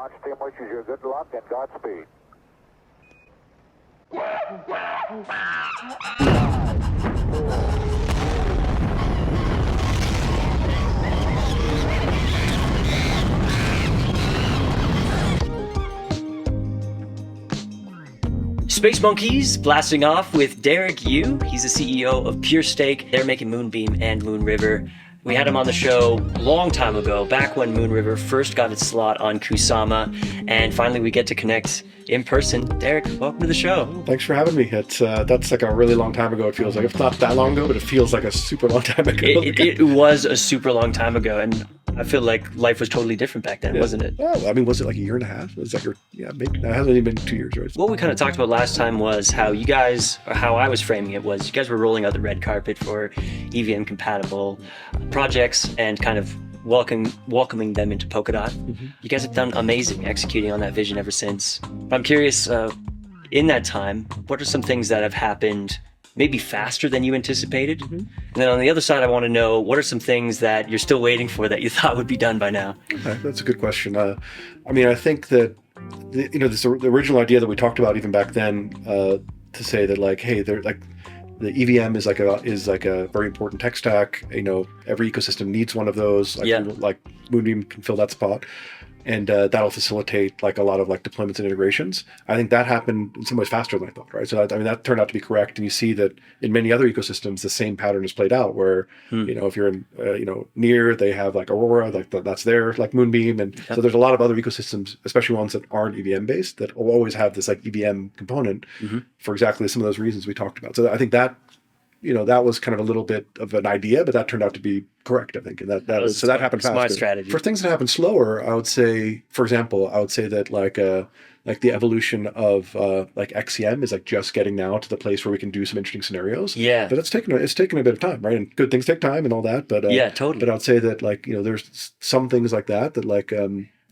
Launch team wishes you good luck and Godspeed. Space Monkeys blasting off with Derek Yu. He's the CEO of Pure Stake. They're making Moonbeam and Moonriver. We had him on the show a long time ago, back when Moonriver first got its slot on Kusama, and finally we get to connect in person. Derek, welcome to the show. Thanks for having me. It's that's like a really long time ago. It feels like it's not that long ago, but it feels like a super long time ago. It was a super long time ago, and I feel like life was totally different back then, wasn't it? Well, I mean, was it like a year and a half? Was that maybe it hasn't even been 2 years, right? What we kind of talked about last time was how you guys, or how I was framing it, was you guys were rolling out the red carpet for EVM compatible projects and kind of welcoming them into Polkadot. Mm-hmm. You guys have done amazing executing on that vision ever since. But I'm curious, in that time, what are some things that have happened maybe faster than you anticipated? Mm-hmm. And then on the other side, I want to know, what are some things that you're still waiting for that you thought would be done by now? Okay, that's a good question. I mean, I think that the original idea that we talked about even back then, to say that like, hey, they're like, the EVM is like a very important tech stack. Every ecosystem needs one of those. Like Moonbeam can fill that spot, and that'll facilitate like a lot of like deployments and integrations. I think that happened in some ways faster than I thought, right? So that turned out to be correct. And you see that in many other ecosystems, the same pattern is played out. Where if you're in Near, they have like Aurora, like that's their like Moonbeam, and so there's a lot of other ecosystems, especially ones that aren't EVM based, that will always have this like EVM component for exactly some of those reasons we talked about. So I think that that was kind of a little bit of an idea, but that turned out to be correct, I think. And that happened faster. Smart strategy. For things that happen slower, I would say, for example, that like the evolution of like XCM is like just getting now to the place where we can do some interesting scenarios. Yeah. But it's taken a bit of time, right? And good things take time and all that. But yeah, totally. But I'd say that like, there's some things like that like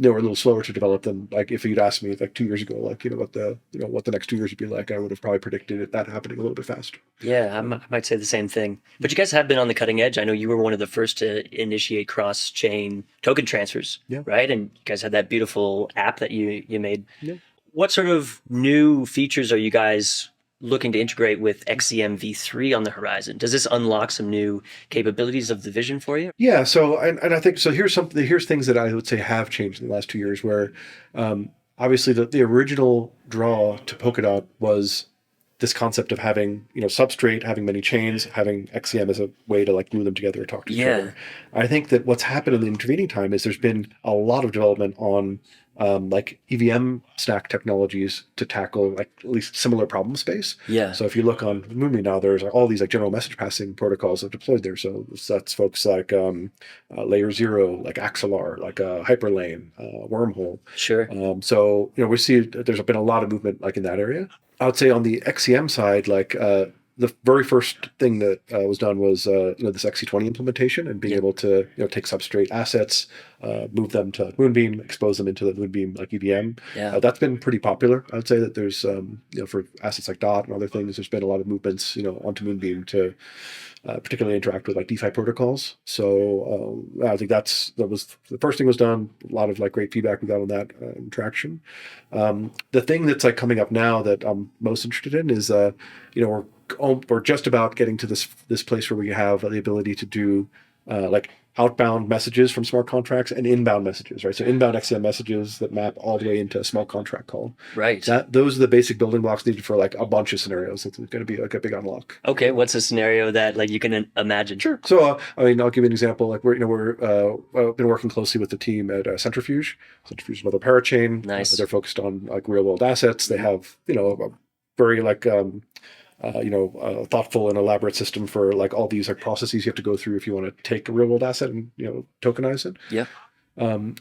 were a little slower to develop than like if you'd asked me like 2 years ago, like what the next 2 years would be like, I would have probably predicted that happening a little bit faster. Yeah, I might say the same thing. But you guys have been on the cutting edge. I know you were one of the first to initiate cross-chain token transfers, right? And you guys had that beautiful app that you made. Yeah. What sort of new features are you guys looking to integrate with XCM v3 on the horizon? Does this unlock some new capabilities of the vision for you? Yeah. So, and I think, so here's things that I would say have changed in the last 2 years where, obviously the original draw to Polkadot was this concept of having, substrate, having many chains, having XCM as a way to like glue them together and talk to each other. I think that what's happened in the intervening time is there's been a lot of development on like EVM stack technologies to tackle like at least similar problem space. Yeah. So if you look on Moonbeam now, there's all these like general message passing protocols that are deployed there. So that's folks like Layer 0, like Axelar, like Hyperlane, Wormhole. Sure. So we see there's been a lot of movement like in that area. I would say on the XCM side, like the very first thing that was done was this XC20 implementation and being able to take substrate assets, move them to Moonbeam, expose them into the Moonbeam like EVM. Yeah. That's been pretty popular. I would say that there's for assets like DOT and other things, there's been a lot of movements onto Moonbeam to particularly interact with like DeFi protocols. So I think that was the first thing was done. A lot of like great feedback we got on that interaction. The thing that's like coming up now that I'm most interested in is we're just about getting to this place where we have the ability to do like outbound messages from smart contracts and inbound messages, right? So inbound XCM messages that map all the way into a small contract call. Right. Those are the basic building blocks needed for like a bunch of scenarios. It's going to be like a big unlock. Okay, what's a scenario that like you can imagine? Sure. So I'll give you an example. Like we're been working closely with the team at Centrifuge. Centrifuge is another Parachain. Nice. They're focused on like real world assets. They have a very like thoughtful and elaborate system for like all these like processes you have to go through if you want to take a real world asset and tokenize it. Yeah.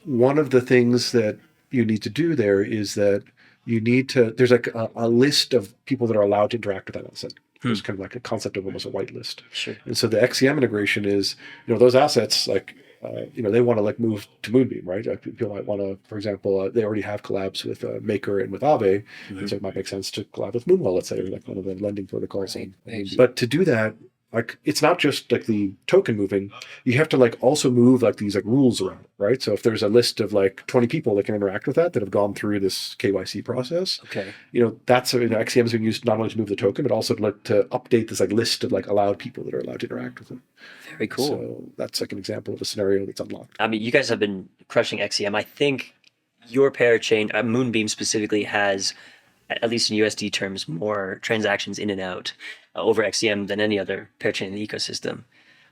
One of the things that you need to do there is that there's like a list of people that are allowed to interact with that asset. There's kind of like a concept of almost a whitelist. Sure. And so the XCM integration is, those assets like, they want to like move to Moonbeam, right? People might want to, for example, they already have collabs with Maker and with Aave, and so it might make sense to collab with Moonwell, let's say, or like one of the lending protocols. Right. But to do that, like it's not just like the token moving, you have to like also move like these like rules around, right? So if there's a list of like 20 people that can interact with that have gone through this KYC process, Okay. That's XCM has been used not only to move the token, but also to update this like list of like allowed people that are allowed to interact with it. Very cool. So that's like an example of a scenario that's unlocked. I mean, you guys have been crushing XCM. I think your Parachain, Moonbeam specifically, has, at least in USD terms, more transactions in and out over XCM than any other Parachain in the ecosystem.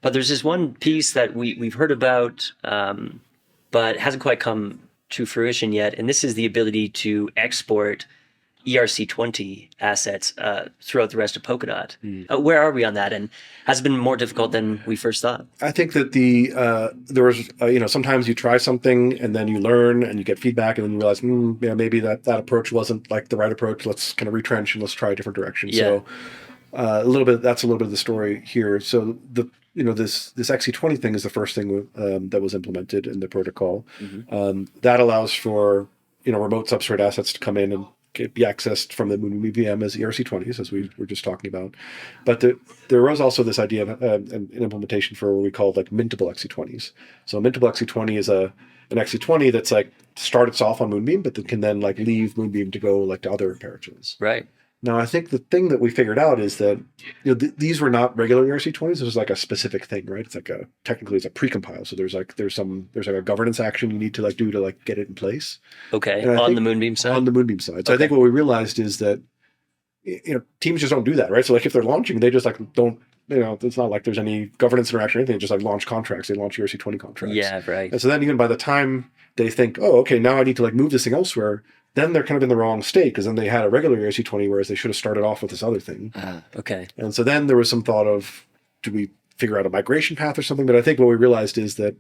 But there's this one piece that we've heard about, but hasn't quite come to fruition yet. And this is the ability to export ERC20 assets throughout the rest of Polkadot. Where are we on that? And has it been more difficult than we first thought? I think that there was, sometimes you try something and then you learn and you get feedback and then you realize, maybe that approach wasn't like the right approach. Let's kind of retrench and let's try a different direction. Yeah. So that's a little bit of the story here. So this XC20 thing is the first thing that was implemented in the protocol. That allows for, remote substrate assets to come in and be accessed from the Moonbeam EVM as ERC20s, as we were just talking about. But there was also this idea of an implementation for what we call like mintable XC20s. So a mintable XC20 is an XC20 that's like starts off on Moonbeam, but that can then like leave Moonbeam to go like to other parachains. Right. Now, I think the thing that we figured out is that these were not regular ERC20s. This was like a specific thing, right? It's like technically it's a precompile. So there's like a governance action you need to like do to like get it in place. Okay. On the Moonbeam side. On the Moonbeam side. So I think what we realized is that teams just don't do that, right? So like if they're launching, they just like don't. It's not like there's any governance interaction or anything. They just like launch contracts. They launch ERC20 contracts. Yeah, right. And so then even by the time they think, oh, okay, now I need to like move this thing elsewhere, then they're kind of in the wrong state because then they had a regular ERC20, whereas they should have started off with this other thing. Okay. And so then there was some thought of, do we figure out a migration path or something? But I think what we realized is that,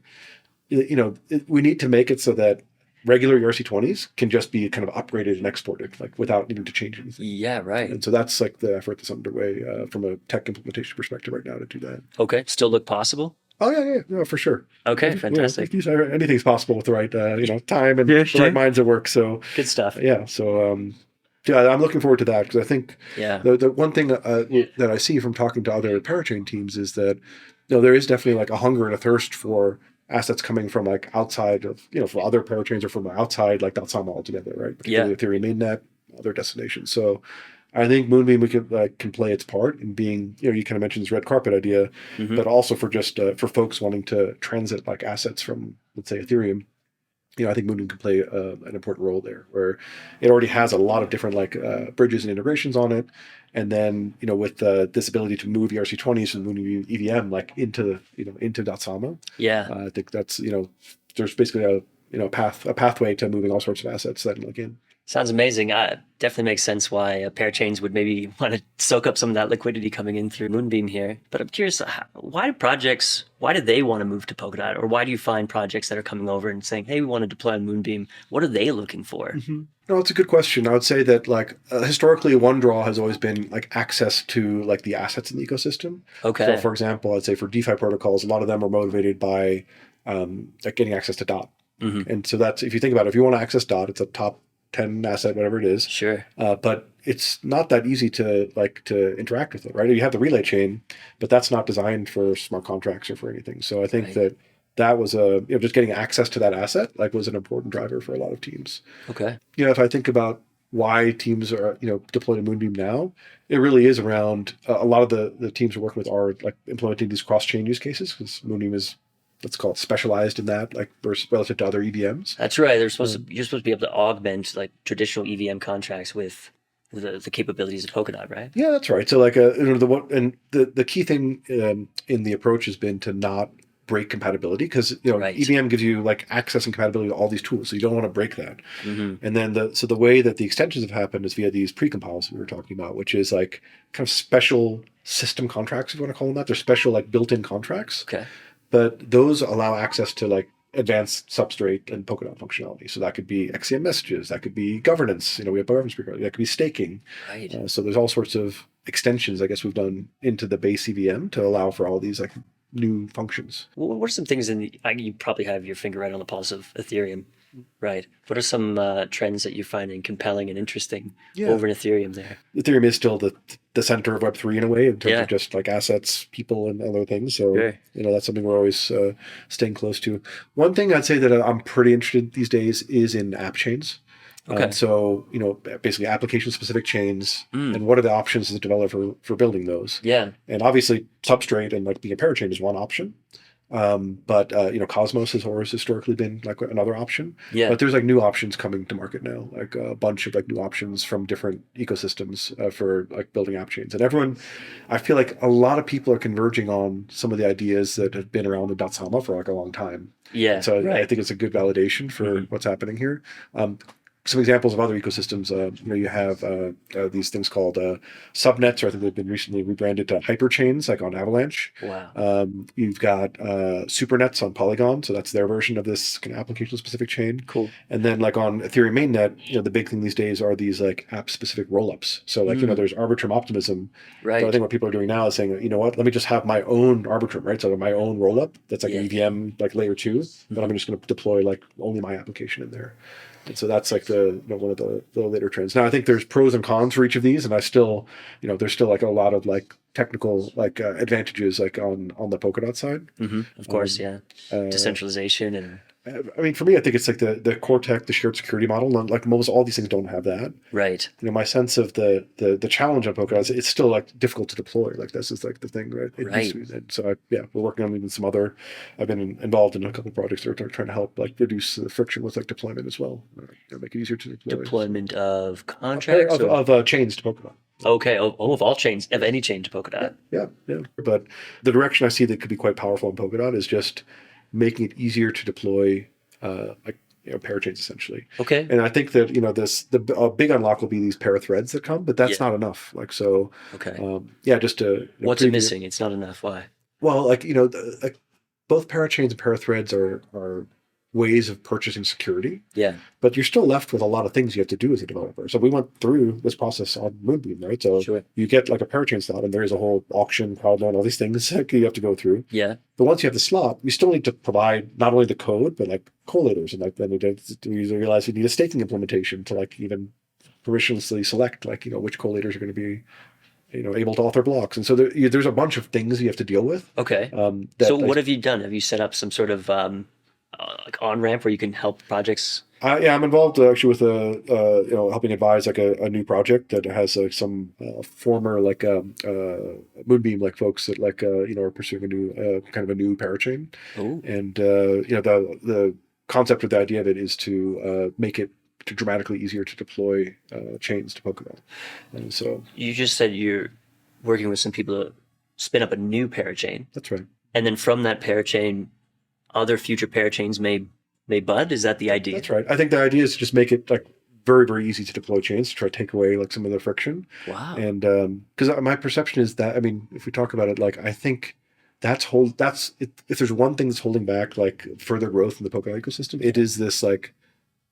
we need to make it so that regular ERC20s can just be kind of upgraded and exported, like without needing to change anything. Yeah, right. And so that's like the effort that's underway from a tech implementation perspective right now to do that. Okay. Still look possible? Oh yeah, no, for sure. Okay, fantastic. Anything's possible with the right, time and the right minds at work. So good stuff. Yeah, so I'm looking forward to that because I think the one thing that I see from talking to other Parachain teams is that there is definitely like a hunger and a thirst for assets coming from like outside of from other Parachains or from outside like Dapps altogether, right? Particularly Ethereum mainnet, other destinations. So I think Moonbeam can play its part in being, you kind of mentioned this red carpet idea, but also for just for folks wanting to transit like assets from, let's say, Ethereum. I think Moonbeam can play an important role there, where it already has a lot of different like bridges and integrations on it, and then with this ability to move ERC20s and Moonbeam EVM like into Kusama. Yeah, I think that's there's basically a pathway to moving all sorts of assets then like in. Sounds amazing. Definitely makes sense why Parachains would maybe want to soak up some of that liquidity coming in through Moonbeam here. But I'm curious, why do they want to move to Polkadot? Or why do you find projects that are coming over and saying, hey, we want to deploy on Moonbeam? What are they looking for? No, it's a good question. I would say that like historically, one draw has always been like access to like the assets in the ecosystem. Okay. So for example, I'd say for DeFi protocols, a lot of them are motivated by like getting access to DOT. And so that's, if you think about it, if you want to access DOT, it's a top 10 asset, whatever it is. Sure. But it's not that easy to interact with it, right? You have the relay chain, but that's not designed for smart contracts or for anything. So I think that was just getting access to that asset like was an important driver for a lot of teams. Okay. If I think about why teams are deployed to Moonbeam now, it really is around a lot of the teams we're working with are like implementing these cross-chain use cases because Moonbeam is, let's call it, specialized in that, like versus relative to other EVMs. That's right. You're supposed to be able to augment like traditional EVM contracts with the capabilities of Polkadot, right? Yeah, that's right. So like the key thing in the approach has been to not break compatibility because EVM gives you like access and compatibility to all these tools, so you don't want to break that. And then the way that the extensions have happened is via these precompiles we were talking about, which is like kind of special system contracts, if you want to call them that. They're special like built-in contracts. Okay. But those allow access to like advanced substrate and Polkadot functionality. So that could be XCM messages, that could be governance. We have governance, that could be staking. Right. So there's all sorts of extensions, I guess, we've done into the base EVM to allow for all these like new functions. What are some things you probably have your finger right on the pulse of Ethereum? Right. What are some trends that you're finding compelling and interesting Yeah. over in Ethereum there? Ethereum is still the center of Web3 in a way, in terms Yeah. of just like assets, people, and other things. So, Sure. that's something we're always staying close to. One thing I'd say that I'm pretty interested these days is in app chains. Okay. So, basically application specific chains, Mm. and what are the options as a developer for building those? Yeah. And obviously Substrate and like being a Parachain is one option. But Cosmos has always historically been like another option. Yeah. But there's like new options coming to market now, like a bunch of like new options from different ecosystems for like building app chains. And I feel like a lot of people are converging on some of the ideas that have been around in Kusama for like a long time. Yeah. So right. I think it's a good validation for what's happening here. Some examples of other ecosystems, you have these things called subnets, or I think they've been recently rebranded to hyperchains, like on Avalanche. Wow. You've got supernets on Polygon, so that's their version of this kind of application-specific chain. Cool. And then like on Ethereum mainnet, the big thing these days are these like app-specific rollups. So like, there's Arbitrum optimism. Right. So I think what people are doing now is saying, you know what, let me just have my own Arbitrum, right? So my own rollup that's like an EVM, like layer 2, but I'm just going to deploy like only my application in there. And so that's like one of the later trends. Now I think there's pros and cons for each of these, and I still, there's still like a lot of like technical like advantages like on the Polkadot side. Of course, yeah. Decentralization and. I mean, for me, I think it's like the core tech, the shared security model. Like most all these things don't have that. Right. My sense of the challenge on Polkadot is it's still like difficult to deploy. Like this is like the thing, right? Right. And so we're working on even some other. I've been involved in a couple of projects that are trying to help like reduce the friction with like deployment as well. Make it easier to deploy. Deployment of contracts of chains to Polkadot. Okay. Of all chains, of any chain to Polkadot. Yeah. But the direction I see that could be quite powerful in Polkadot is just making it easier to deploy parachains essentially. Okay. And I think that the big unlock will be these para threads that come, but that's not enough. Like so. Okay. Just to. What's it missing? It's not enough. Why? Well, both parachains and para threads are ways of purchasing security. Yeah. But you're still left with a lot of things you have to do as a developer. So we went through this process on Moonbeam, right? So you get like a parachain slot, and there is a whole auction, crowd loan, all these things you have to go through. Yeah. But once you have the slot, you still need to provide not only the code, but like collators, and like then you realize you need a staking implementation to like even permissionlessly select like which collators are going to be able to author blocks. And so there's a bunch of things you have to deal with. Okay. So what have you done? Have you set up some sort of like on-ramp where you can help projects? I'm involved actually with helping advise like a new project that has some former like Moonbeam like folks that like are pursuing a new kind of a new parachain. Ooh. And the concept of the idea of it is to make it dramatically easier to deploy chains to Polkadot. And so you just said you're working with some people to spin up a new parachain. That's right. And then from that parachain, other future parachains may bud. Is that the idea? That's right. I think the idea is to just make it like very, very easy to deploy chains to try to take away like some of the friction. Wow. And because my perception is that, I mean, if we talk about it, like I think if there's one thing that's holding back like further growth in the Polkadot ecosystem, it is this like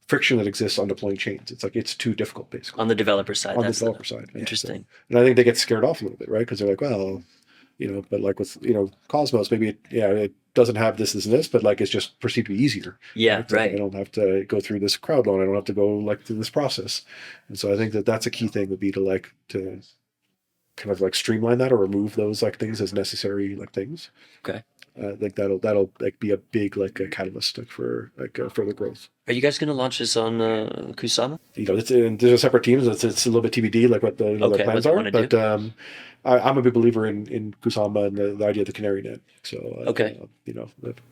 friction that exists on deploying chains. It's like it's too difficult basically. On the developer side. On the developer side. Interesting. Yeah, so, and I think they get scared off a little bit, right? Because they're like, well, but like with Cosmos, maybe it doesn't have this, and this, but like it's just perceived to be easier. Yeah, right. right. I don't have to go through this crowd loan. I don't have to go like through this process. And so I think that's a key thing would be to kind of like streamline that or remove those like things as necessary like things. Okay. I think that'll like be a big like a catalyst for like further growth. Are you guys going to launch this on Kusama? There's a separate teams. It's a little bit TBD, like what the plans are. But I'm a big believer in Kusama and the idea of the canary net. So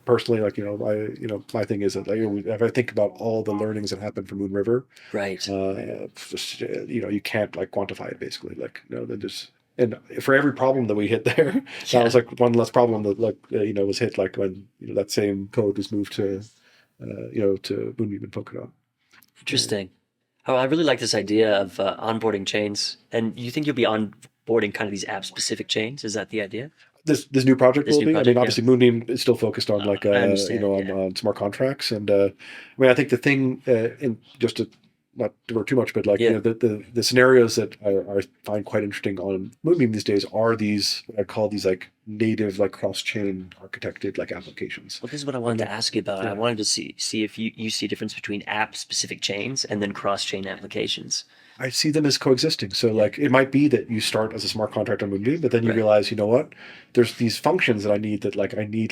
personally, like my thing is that if I think about all the learnings that happened from Moonriver, right? You can't like quantify it basically. Like there's. And for every problem that we hit there, that was like one less problem that was hit like when that same code was moved to Moonbeam and Polkadot. Interesting. Oh, I really like this idea of onboarding chains. And you think you'll be onboarding kind of these app-specific chains? Is that the idea? This new project will be. I mean, obviously, Moonbeam is still focused on on smart contracts, and I think the thing just to not to work too much, but the scenarios that I find quite interesting on Moonbeam these days are these what I call these like native like cross-chain architected like applications. Well, this is what I wanted to ask you about. Yeah. I wanted to see if you see a difference between app-specific chains and then cross-chain applications. I see them as coexisting. So like it might be that you start as a smart contract on Moonbeam, but then you Right. realize, you know what, there's these functions that I need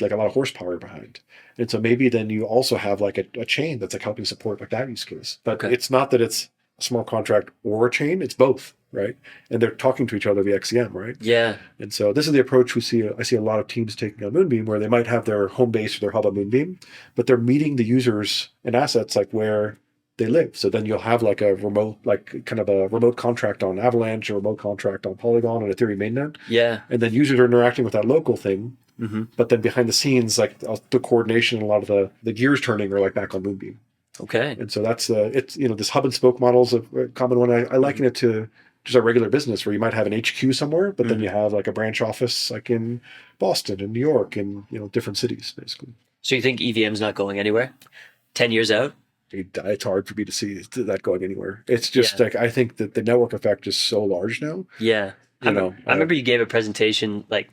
like a lot of horsepower behind. And so maybe then you also have like a chain that's like helping support like that use case. But Okay. it's not that it's a smart contract or a chain, it's both, right? And they're talking to each other via XCM, right? Yeah. And so this is the approach I see a lot of teams taking on Moonbeam, where they might have their home base or their hub on Moonbeam, but they're meeting the users and assets like where they live. So then you'll have like a remote, like kind of a remote contract on Avalanche, or remote contract on Polygon and Ethereum mainnet. Yeah. And then users are interacting with that local thing. Mm-hmm. But then behind the scenes, like the coordination and a lot of the gears turning are like back on Moonbeam. Okay. And so that's it's, this hub and spoke model is a common one. I liken it to just a regular business where you might have an HQ somewhere, but then you have like a branch office like in Boston and New York and, different cities basically. So you think EVM's not going anywhere? 10 years out? It's hard for me to see that going anywhere. It's just like, I think that the network effect is so large now. Yeah. I know, remember you gave a presentation like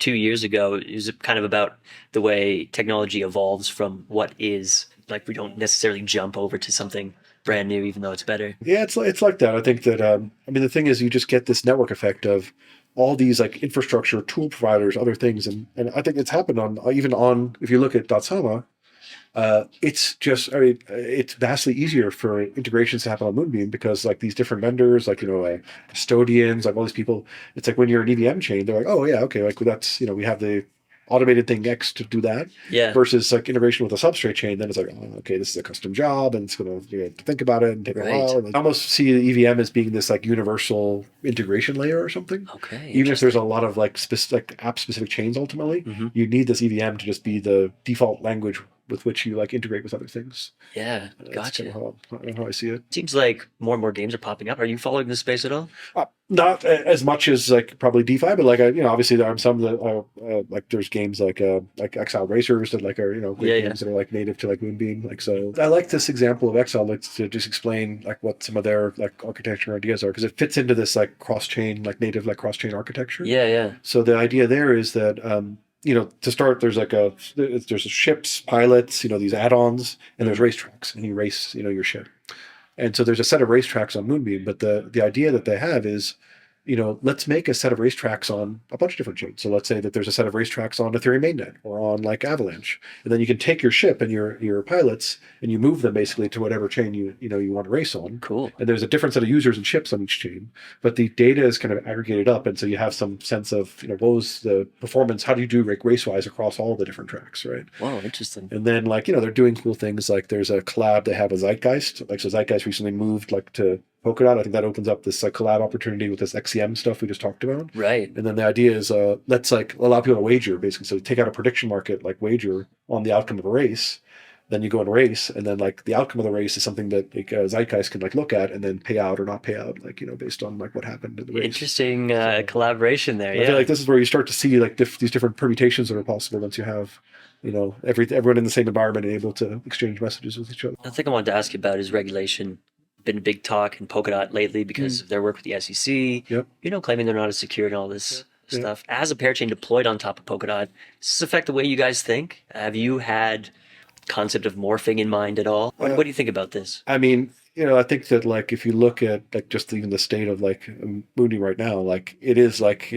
2 years ago. It was kind of about the way technology evolves from what is. Like we don't necessarily jump over to something brand new, even though it's better. Yeah, it's like that. I think that, the thing is you just get this network effect of all these like infrastructure, tool providers, other things. And I think it's happened even on, if you look at Kusama, it's just, it's vastly easier for integrations to happen on Moonbeam because like these different vendors, like, custodians, like all these people, it's like when you're an EVM chain, they're like, oh yeah, okay, like that's, we have the automated thing X to do that. Yeah. Versus like integration with a substrate chain, then it's like, oh, okay, this is a custom job, and it's gonna you have to think about it and take a while. And I almost see the EVM as being this like universal integration layer or something. Okay. Even if there's a lot of like app specific chains, ultimately, you need this EVM to just be the default language with which you like integrate with other things. Yeah, gotcha. That's kind of how I see it. Seems like more and more games are popping up. Are you following this space at all? Not as much as like probably DeFi, but like obviously there are some that like there's games like Exile Racers that like are great games that are like native to like Moonbeam. Like so, I like this example of Exile to just explain like what some of their like architecture ideas are because it fits into this like cross chain like native like cross chain architecture. Yeah. So the idea there is that to start, there's ships, pilots, these add-ons, and there's racetracks, and you race, your ship. And so there's a set of racetracks on Moonbeam, but the idea that they have is, let's make a set of racetracks on a bunch of different chains. So let's say that there's a set of racetracks on Ethereum mainnet or on like Avalanche, and then you can take your ship and your pilots and you move them basically to whatever chain you want to race on. Cool. And there's a different set of users and ships on each chain, but the data is kind of aggregated up, and so you have some sense of what was the performance? How do you do race-wise across all the different tracks, right? Wow, interesting. And then they're doing cool things like there's a collab they have with Zeitgeist. Like so Zeitgeist recently moved like to Polkadot. I think that opens up this like collab opportunity with this XCM stuff we just talked about. Right. And then the idea is let's like allow people to wager basically. So take out a prediction market like wager on the outcome of a race. Then you go and race, and then like the outcome of the race is something that like Zeitgeist can like look at and then pay out or not pay out, like based on like what happened in the race. Interesting collaboration there. I feel like this is where you start to see like these different permutations that are possible once you have everyone in the same environment and able to exchange messages with each other. The thing I wanted to ask you about is regulation. Been a big talk in Polkadot lately because of their work with the SEC. Yep. Claiming they're not as secure and all this stuff. As a parachain deployed on top of Polkadot, does this affect the way you guys think? Have you had concept of morphing in mind at all? What do you think about this? I mean, I think that like if you look at like just even the state of like Moonbeam right now, like it is like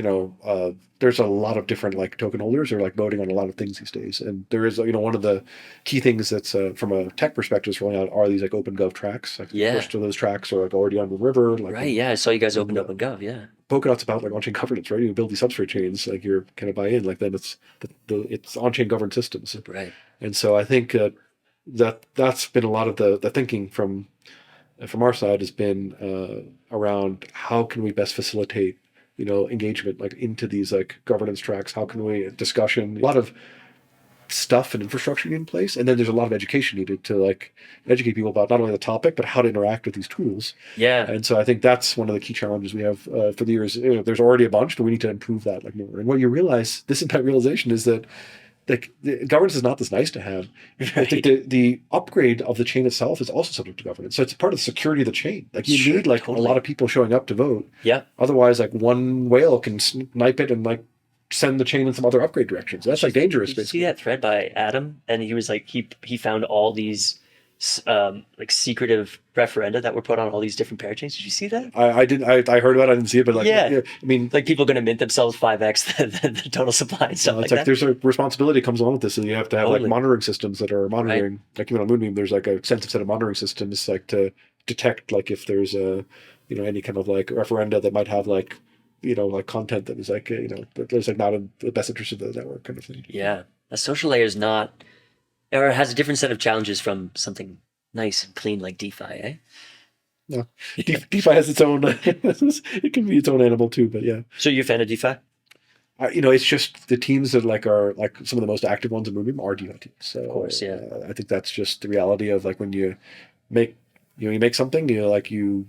there's a lot of different like token holders are like voting on a lot of things these days, and there is one of the key things that's from a tech perspective is rolling out are these like OpenGov tracks. Like most of those tracks are like already on Moonriver. Like, right. Yeah, I saw you guys opened OpenGov. Yeah. Polkadot's about like on-chain governance, right? You build these substrate chains, like you're kind of buy in, like then it's it's on-chain governed systems, right? And so I think that's been a lot of the thinking from our side has been around how can we best facilitate engagement like into these like governance tracks. How can we discussion a lot of stuff and infrastructure in place, and then there's a lot of education needed to like educate people about not only the topic but how to interact with these tools. And so I think that's one of the key challenges we have for the years. There's already a bunch, but we need to improve that like more. And what you realize, this impact realization, is that the governance is not this nice to have. Right. I think the upgrade of the chain itself is also subject to governance. So it's part of the security of the chain. Like you need like a lot of people showing up to vote. Yeah. Otherwise, like one whale can snipe it and like send the chain in some other upgrade directions. That's like dangerous. Did you see that thread by Adam? And he was like, he found all these like secretive referenda that were put on all these different parachains. Did you see that? I didn't. I heard about it. I didn't see it, but like, Yeah. I mean, Like people going to mint themselves 5x the total supply and stuff it's like like that. there's a responsibility that comes along with this, and you have to have Totally. like monitoring systems that are monitoring. Like even on Moonbeam, there's like a extensive set of monitoring systems like to detect like if there's a any kind of like referenda that might have like like content that is like that is like not in the best interest of the network kind of thing. Yeah, a social layer is not, or it has a different set of challenges from something nice and clean like DeFi, eh? No, DeFi has its own. It can be its own animal too, but yeah. So you're a fan of DeFi? It's just the teams that like are like some of the most active ones in Moonbeam are DeFi teams. So Of course, yeah. I think that's just the reality of like when you make you make something, you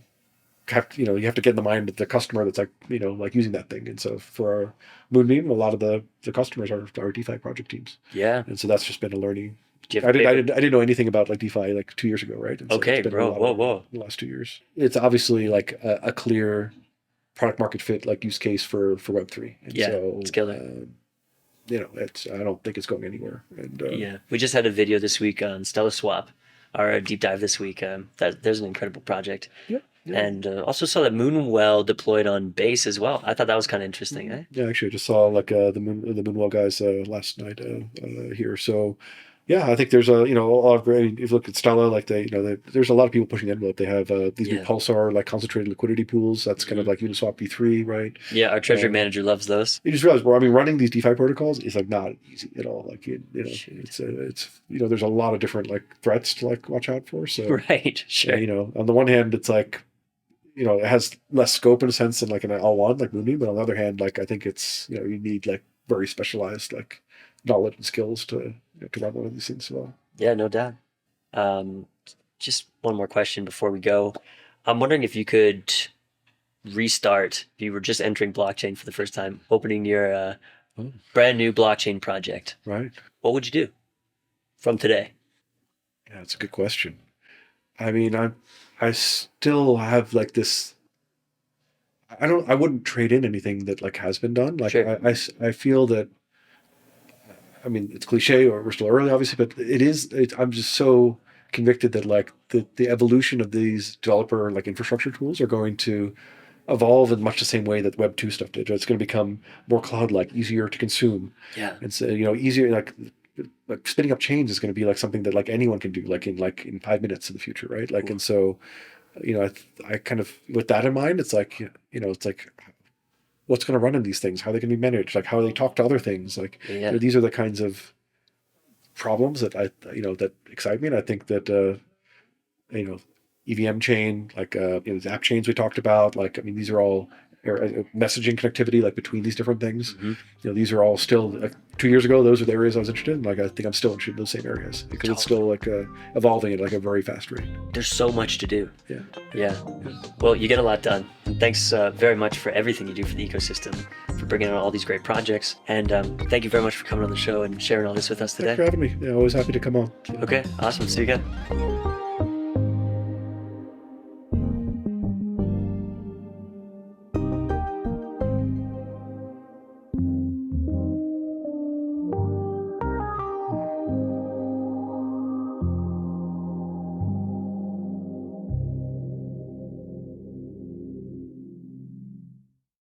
have to, you have to get in the mind of the customer that's like like using that thing. And so for Moonbeam, a lot of the customers are DeFi project teams. Yeah. And so that's just been a learning. Do you I have a favorite- didn't know anything about like DeFi like 2 years ago, right? And so Okay, it's been bro. a lot Whoa. in the last 2 years. It's obviously like a clear product market fit like use case for Web3. And Yeah, so, it's killer. I don't think it's going anywhere. And Yeah, we just had a video this week on Stella Swap, our deep dive this week. There's an incredible project. yeah. And also saw that Moonwell deployed on Base as well. I thought that was kind of interesting, eh? Yeah, actually, I just saw like the Moonwell guys last night here. So, yeah, I think there's a lot of great. If you look at Stella, like there's a lot of people pushing the envelope. They have these new Yeah. Pulsar like concentrated liquidity pools. That's kind of like Uniswap V3, right? Yeah, our treasury manager loves those. You just realize, running these DeFi protocols is like not easy at all. Like Shoot. it's there's a lot of different like threats to like watch out for. So Right, sure. on the one hand, it's like it has less scope in a sense than like an L1 like Moonbeam, but on the other hand, like I think it's you need like very specialized like knowledge and skills to run one of these things well. Yeah, no doubt. Just one more question before we go. I'm wondering if you could restart, if you were just entering blockchain for the first time, opening your brand new blockchain project. Right. What would you do from today? Yeah, that's a good question. I mean, I still have like this. I wouldn't trade in anything that like has been done. Like Sure. I feel that. I mean, it's cliche, or we're still early, obviously, but I'm just so convicted that like the evolution of these developer like infrastructure tools are going to evolve in much the same way that Web 2 stuff did. It's going to become more cloud-like, easier to consume. Yeah. It's easier like spinning up chains is going to be like something that like anyone can do like in 5 minutes in the future, right? Like, and so I kind of with that in mind, it's like it's like what's going to run in these things, how they can be managed, like how they talk to other things, like these are the kinds of problems that that excite me. And I think that EVM chain, like the app chains we talked about, like these are all messaging connectivity like between these different things. Mm-hmm. These are all still like 2 years ago, those are the areas I was interested in. Like I think I'm still interested in those same areas because it's still like evolving at like a very fast rate. There's so much to do. Yeah. Well, you get a lot done. And thanks very much for everything you do for the ecosystem, for bringing on all these great projects. And thank you very much for coming on the show and sharing all this with us Thanks today. for having me. Yeah, always happy to come on. Okay, awesome. See you again.